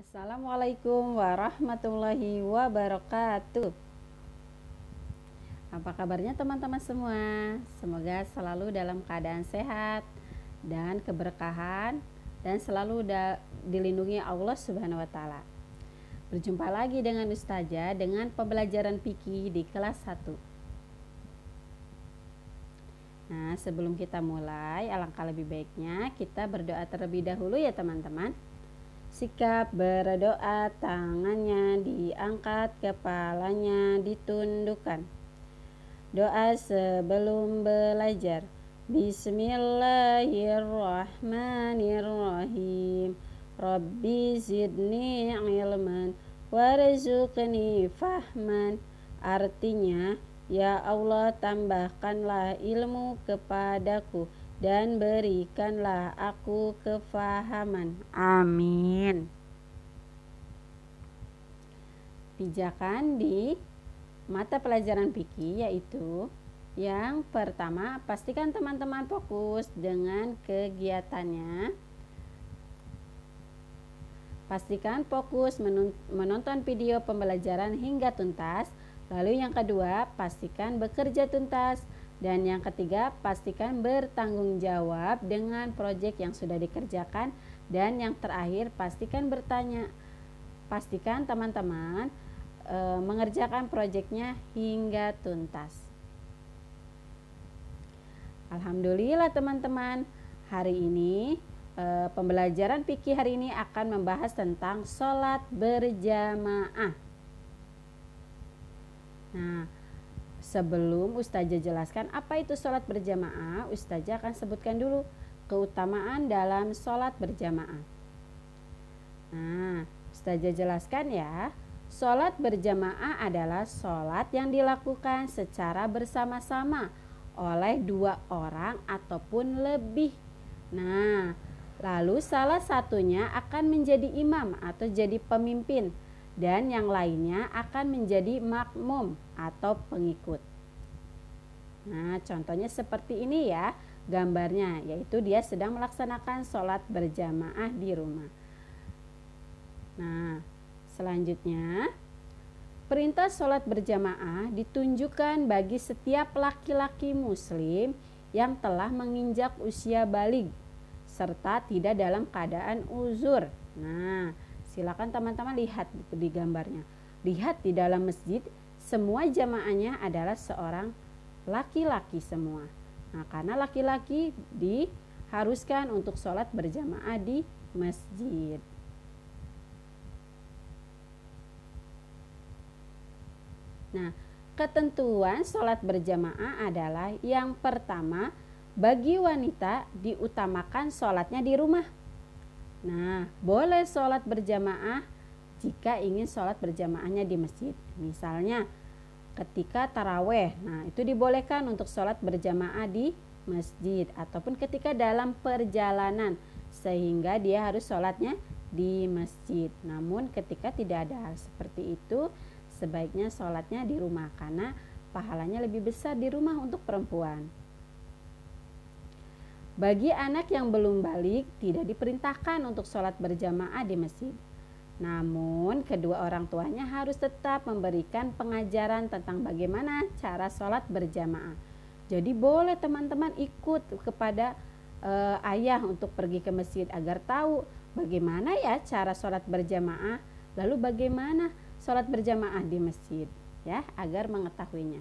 Assalamualaikum warahmatullahi wabarakatuh. Apa kabarnya teman-teman semua? Semoga selalu dalam keadaan sehat dan keberkahan dan selalu dilindungi Allah Subhanahu wa taala. Berjumpa lagi dengan Ustazah dengan pembelajaran fikih di kelas 1. Nah, sebelum kita mulai, alangkah lebih baiknya kita berdoa terlebih dahulu ya teman-teman. Sikap berdoa, tangannya diangkat, kepalanya ditundukkan. Doa sebelum belajar. Bismillahirrahmanirrahim. Rabbi zidni ilman warzuqni fahman. Artinya, ya Allah, tambahkanlah ilmu kepadaku dan berikanlah aku kefahaman. Amin. Pijakan di mata pelajaran fikih yaitu yang pertama, pastikan teman-teman fokus dengan kegiatannya. Pastikan fokus menonton video pembelajaran hingga tuntas. Lalu yang kedua, pastikan bekerja tuntas. Dan yang ketiga, pastikan bertanggung jawab dengan proyek yang sudah dikerjakan. Dan yang terakhir, pastikan bertanya. Pastikan teman-teman mengerjakan proyeknya hingga tuntas. Alhamdulillah teman-teman, hari ini pembelajaran fikih hari ini akan membahas tentang sholat berjamaah. Nah, sebelum Ustazah jelaskan apa itu sholat berjamaah, Ustazah akan sebutkan dulu keutamaan dalam sholat berjamaah. Nah, Ustazah jelaskan ya, sholat berjamaah adalah sholat yang dilakukan secara bersama-sama oleh 2 orang ataupun lebih. Nah, lalu salah satunya akan menjadi imam atau jadi pemimpin. Dan yang lainnya akan menjadi makmum atau pengikut. Nah, contohnya seperti ini ya gambarnya, yaitu dia sedang melaksanakan sholat berjamaah di rumah. Nah, selanjutnya perintah sholat berjamaah ditunjukkan bagi setiap laki-laki muslim yang telah menginjak usia baligh serta tidak dalam keadaan uzur. Nah, silakan teman-teman lihat di gambarnya. Lihat di dalam masjid, semua jamaahnya adalah seorang laki-laki semua. Nah, karena laki-laki diharuskan untuk sholat berjamaah di masjid. Nah, ketentuan sholat berjamaah adalah yang pertama, bagi wanita diutamakan sholatnya di rumah. Nah, boleh sholat berjamaah jika ingin sholat berjamaahnya di masjid. Misalnya ketika taraweh, nah itu dibolehkan untuk sholat berjamaah di masjid. Ataupun ketika dalam perjalanan, sehingga dia harus sholatnya di masjid. Namun ketika tidak ada hal seperti itu, sebaiknya sholatnya di rumah, karena pahalanya lebih besar di rumah untuk perempuan. Bagi anak yang belum baligh tidak diperintahkan untuk sholat berjamaah di masjid. Namun kedua orang tuanya harus tetap memberikan pengajaran tentang bagaimana cara sholat berjamaah. Jadi boleh teman-teman ikut kepada ayah untuk pergi ke masjid agar tahu bagaimana ya cara sholat berjamaah, lalu bagaimana sholat berjamaah di masjid, ya, agar mengetahuinya.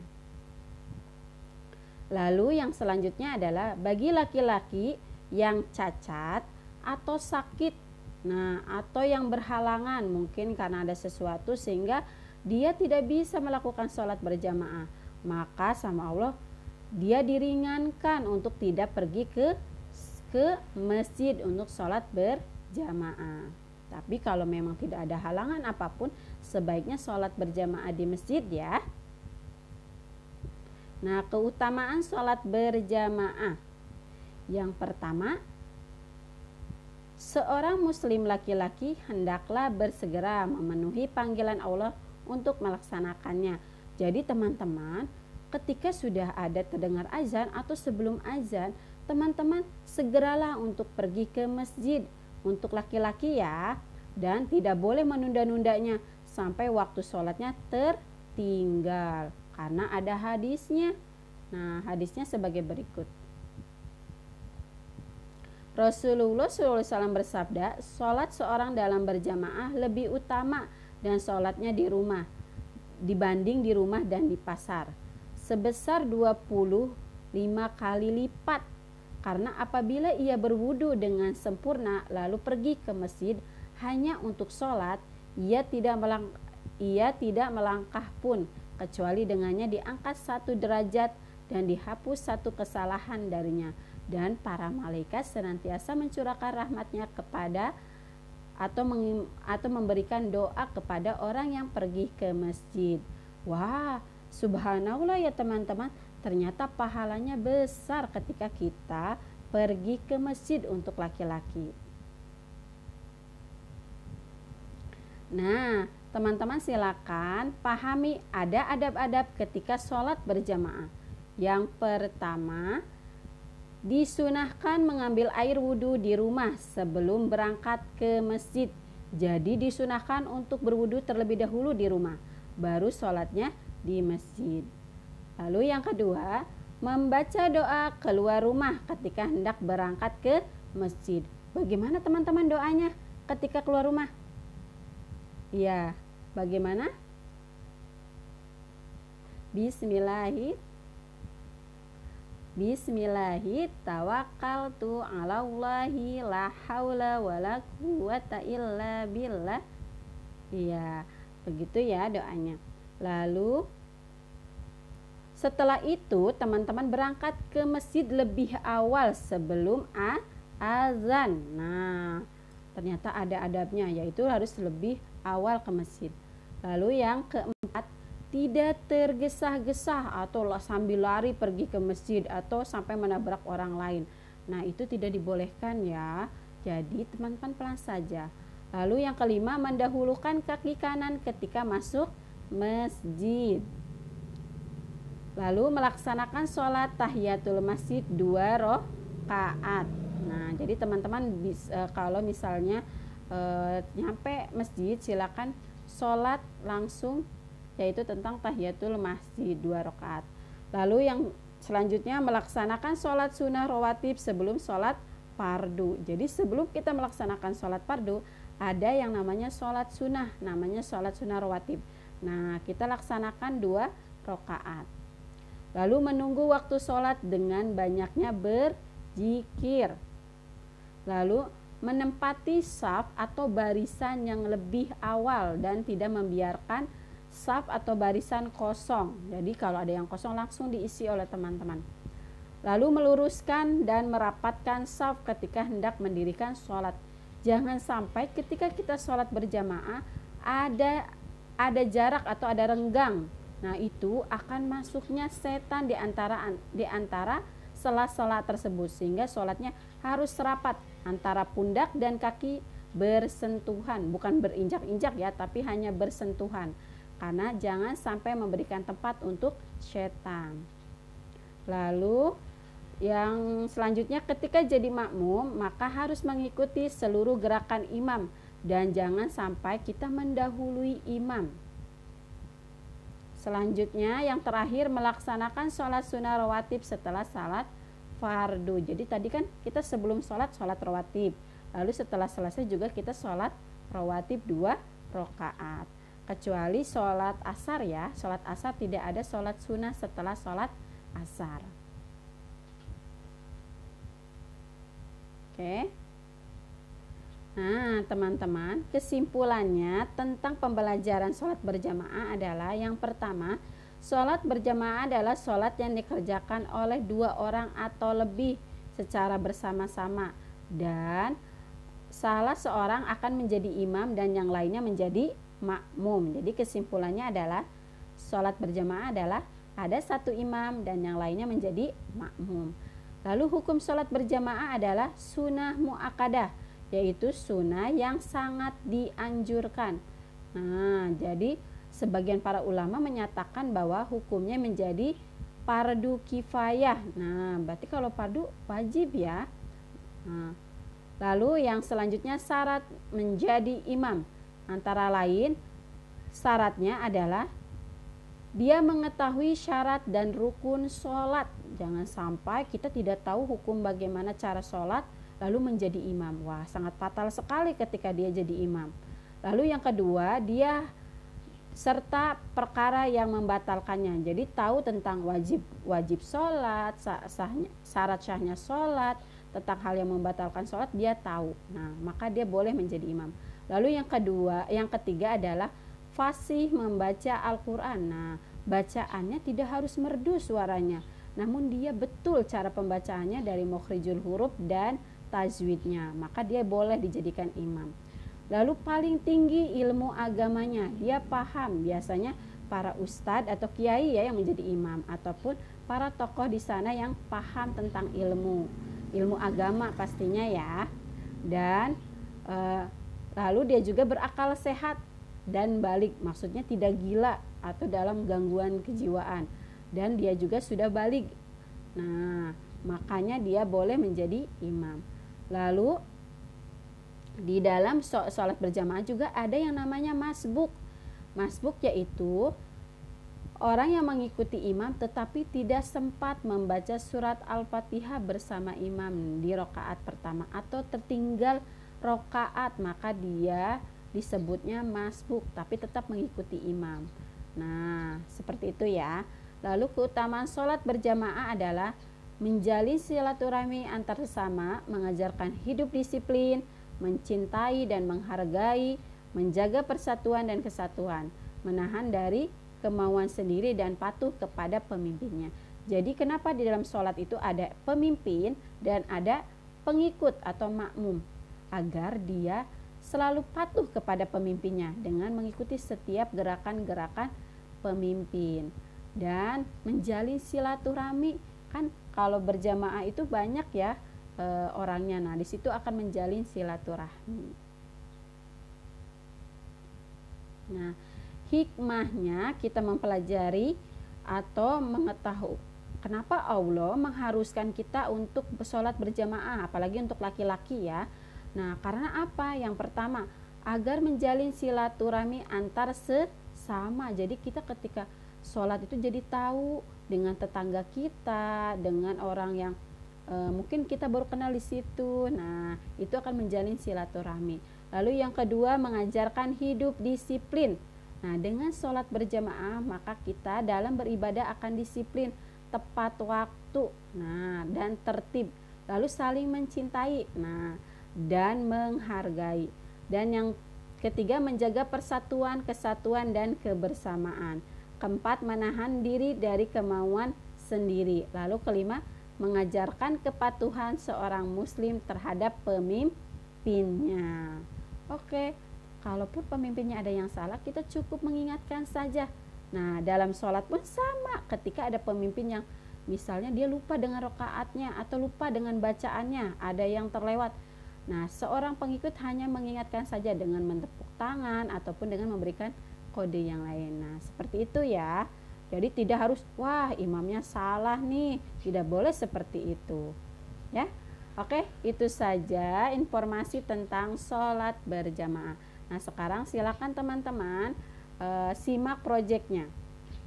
Lalu yang selanjutnya adalah bagi laki-laki yang cacat atau sakit, nah atau yang berhalangan mungkin karena ada sesuatu sehingga dia tidak bisa melakukan sholat berjamaah, maka sama Allah dia diringankan untuk tidak pergi ke masjid untuk sholat berjamaah. Tapi kalau memang tidak ada halangan apapun, sebaiknya sholat berjamaah di masjid ya. Nah, keutamaan sholat berjamaah. Yang pertama, seorang muslim laki-laki hendaklah bersegera memenuhi panggilan Allah untuk melaksanakannya. Jadi teman-teman, ketika sudah ada terdengar azan atau sebelum azan, teman-teman segeralah untuk pergi ke masjid. Untuk laki-laki ya, dan tidak boleh menunda-nundanya sampai waktu sholatnya tertinggal, karena ada hadisnya. Nah, hadisnya sebagai berikut. Rasulullah SAW bersabda, sholat seorang dalam berjamaah lebih utama dan sholatnya di rumah dibanding di rumah dan di pasar, sebesar 25 kali lipat. Karena apabila ia berwudu dengan sempurna lalu pergi ke masjid hanya untuk sholat, ia tidak melangkah pun kecuali dengannya diangkat 1 derajat dan dihapus 1 kesalahan darinya, dan para malaikat senantiasa mencurahkan rahmatnya kepada atau memberikan doa kepada orang yang pergi ke masjid. Wah, subhanallah ya teman-teman, ternyata pahalanya besar ketika kita pergi ke masjid untuk laki-laki. Nah, teman-teman silakan pahami ada adab-adab ketika sholat berjamaah. Yang pertama, disunahkan mengambil air wudhu di rumah sebelum berangkat ke masjid. Jadi disunahkan untuk berwudhu terlebih dahulu di rumah, baru sholatnya di masjid. Lalu yang kedua, membaca doa keluar rumah ketika hendak berangkat ke masjid. Bagaimana teman-teman doanya ketika keluar rumah? Ya, bagaimana? Bismillahi tawakkaltu 'alallahi la haula wala quwata illa billah. Iya, begitu ya doanya. Lalu setelah itu teman-teman berangkat ke masjid lebih awal sebelum azan. Nah, ternyata ada adabnya, yaitu harus lebih awal ke masjid. Lalu yang keempat, tidak tergesa-gesa atau sambil lari pergi ke masjid atau sampai menabrak orang lain. Nah, itu tidak dibolehkan ya. Jadi teman-teman pelan saja. Lalu yang kelima, mendahulukan kaki kanan ketika masuk masjid. Lalu melaksanakan sholat tahiyatul masjid 2 rakaat. Nah, jadi teman-teman kalau misalnya nyampe masjid, silakan sholat langsung, yaitu tentang tahiyatul masjid 2 rakaat. Lalu yang selanjutnya melaksanakan sholat sunnah rawatib sebelum sholat fardu. Jadi sebelum kita melaksanakan sholat fardu, ada yang namanya sholat sunnah, namanya sholat sunnah rawatib. Nah, kita laksanakan 2 rakaat. Lalu menunggu waktu sholat dengan banyaknya berzikir. Lalu menempati saf atau barisan yang lebih awal dan tidak membiarkan saf atau barisan kosong. Jadi kalau ada yang kosong langsung diisi oleh teman-teman. Lalu meluruskan dan merapatkan saf ketika hendak mendirikan sholat. Jangan sampai ketika kita sholat berjamaah ada jarak atau ada renggang. Nah, itu akan masuknya setan di antara sela-sela tersebut, sehingga sholatnya harus rapat antara pundak dan kaki bersentuhan, bukan berinjak-injak ya, tapi hanya bersentuhan, karena jangan sampai memberikan tempat untuk setan. Lalu yang selanjutnya, ketika jadi makmum maka harus mengikuti seluruh gerakan imam dan jangan sampai kita mendahului imam. Selanjutnya yang terakhir, melaksanakan sholat sunnah rawatib setelah sholat fardu. Jadi tadi kan kita sebelum sholat rawatib, lalu setelah selesai juga kita sholat rawatib 2 rakaat. Kecuali sholat asar ya, sholat asar tidak ada sholat sunnah setelah sholat asar. Oke. Nah, teman-teman, kesimpulannya tentang pembelajaran sholat berjamaah adalah, yang pertama, sholat berjamaah adalah sholat yang dikerjakan oleh 2 orang atau lebih secara bersama-sama, dan salah seorang akan menjadi imam dan yang lainnya menjadi makmum. Jadi kesimpulannya adalah sholat berjamaah adalah ada 1 imam dan yang lainnya menjadi makmum. Lalu hukum sholat berjamaah adalah sunnah muakkadah, yaitu sunnah yang sangat dianjurkan. Nah, jadi sebagian para ulama menyatakan bahwa hukumnya menjadi fardu kifayah. Nah, berarti kalau fardu wajib ya. Nah, Lalu yang selanjutnya syarat menjadi imam. Antara lain syaratnya adalah dia mengetahui syarat dan rukun sholat. Jangan sampai kita tidak tahu hukum bagaimana cara sholat lalu menjadi imam. Wah, sangat fatal sekali ketika dia jadi imam. Lalu yang kedua, dia serta perkara yang membatalkannya. Jadi tahu tentang wajib sholat, syarat syahnya sholat, tentang hal yang membatalkan sholat dia tahu. Nah, maka dia boleh menjadi imam. Lalu yang ketiga adalah fasih membaca Al-Quran. Nah, bacaannya tidak harus merdu suaranya, namun dia betul cara pembacaannya dari mukhrijul huruf dan tajwidnya, maka dia boleh dijadikan imam. Lalu paling tinggi ilmu agamanya, dia paham. Biasanya para ustadz atau kiai ya yang menjadi imam, ataupun para tokoh di sana yang paham tentang ilmu agama pastinya ya. Dan lalu dia juga berakal sehat dan balik, maksudnya tidak gila atau dalam gangguan kejiwaan, dan dia juga sudah balik. Nah, makanya dia boleh menjadi imam. Lalu di dalam sholat berjamaah juga ada yang namanya masbuk. Masbuk yaitu orang yang mengikuti imam tetapi tidak sempat membaca surat Al-Fatihah bersama imam di rakaat pertama atau tertinggal rakaat, maka dia disebutnya masbuk tapi tetap mengikuti imam. Nah, seperti itu ya. Lalu keutamaan sholat berjamaah adalah menjalin silaturahmi antar sesama, mengajarkan hidup disiplin, mencintai dan menghargai, menjaga persatuan dan kesatuan, menahan dari kemauan sendiri dan patuh kepada pemimpinnya. Jadi kenapa di dalam sholat itu ada pemimpin dan ada pengikut atau makmum? Agar dia selalu patuh kepada pemimpinnya dengan mengikuti setiap gerakan-gerakan pemimpin dan menjalin silaturahmi. Kan kalau berjamaah itu banyak ya orangnya. Nah, di situ akan menjalin silaturahmi. Nah, hikmahnya kita mempelajari atau mengetahui kenapa Allah mengharuskan kita untuk sholat berjamaah, apalagi untuk laki-laki ya. Nah, karena apa? Yang pertama, agar menjalin silaturahmi antar sesama. Jadi kita ketika sholat itu jadi tahu dengan tetangga kita, dengan orang yang mungkin kita baru kenal di situ. Nah, itu akan menjalin silaturahmi. Lalu yang kedua, mengajarkan hidup disiplin. Nah, dengan sholat berjamaah maka kita dalam beribadah akan disiplin, tepat waktu, nah, dan tertib. Lalu saling mencintai, nah, dan menghargai. Dan yang ketiga, menjaga persatuan, kesatuan, dan kebersamaan. Keempat, menahan diri dari kemauan sendiri. Lalu kelima, mengajarkan kepatuhan seorang muslim terhadap pemimpinnya. Oke, kalaupun pemimpinnya ada yang salah, kita cukup mengingatkan saja. Nah, dalam sholat pun sama, ketika ada pemimpin yang misalnya dia lupa dengan rakaatnya atau lupa dengan bacaannya, ada yang terlewat. Nah, seorang pengikut hanya mengingatkan saja dengan menepuk tangan ataupun dengan memberikan kode yang lain. Nah, seperti itu ya. Jadi tidak harus, wah imamnya salah nih. Tidak boleh seperti itu. Ya. Oke, itu saja informasi tentang sholat berjamaah. Nah, sekarang silakan teman-teman simak proyeknya.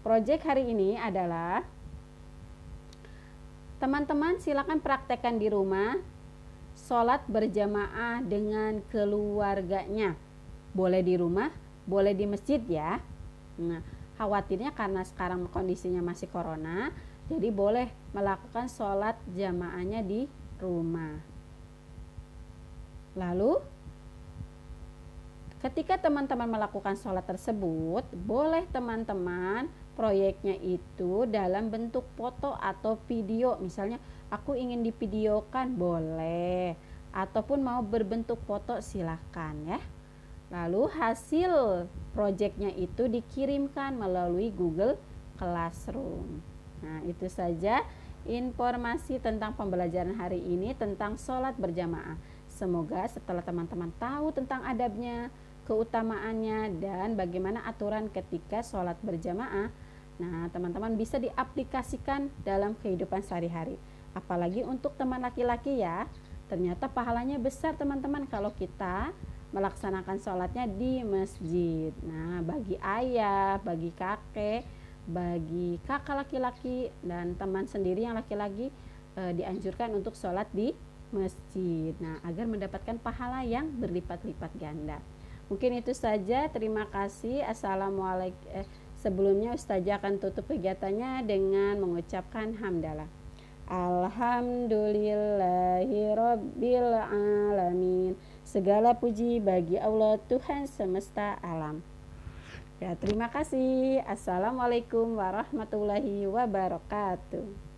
Proyek hari ini adalah teman-teman silakan praktekkan di rumah sholat berjamaah dengan keluarganya. Boleh di rumah, boleh di masjid ya. Nah, khawatirnya karena sekarang kondisinya masih corona, jadi boleh melakukan sholat jamaahnya di rumah. Lalu ketika teman-teman melakukan sholat tersebut, boleh teman-teman proyeknya itu dalam bentuk foto atau video. Misalnya aku ingin divideokan, boleh, ataupun mau berbentuk foto silahkan ya. Lalu hasil proyeknya itu dikirimkan melalui Google Classroom. Nah, itu saja informasi tentang pembelajaran hari ini tentang sholat berjamaah. Semoga setelah teman-teman tahu tentang adabnya, keutamaannya, dan bagaimana aturan ketika sholat berjamaah, nah teman-teman bisa diaplikasikan dalam kehidupan sehari-hari. Apalagi untuk teman laki-laki ya. Ternyata pahalanya besar teman-teman kalau kita melaksanakan sholatnya di masjid. Nah, bagi ayah, bagi kakek, bagi kakak laki-laki dan teman sendiri yang laki-laki dianjurkan untuk sholat di masjid. Nah, agar mendapatkan pahala yang berlipat-lipat ganda. Mungkin itu saja. Terima kasih. Assalamualaikum. Sebelumnya Ustazah akan tutup kegiatannya dengan mengucapkan hamdalah. Alhamdulillahirabbil alamin. Segala puji bagi Allah Tuhan semesta alam. Ya, terima kasih. Assalamualaikum warahmatullahi wabarakatuh.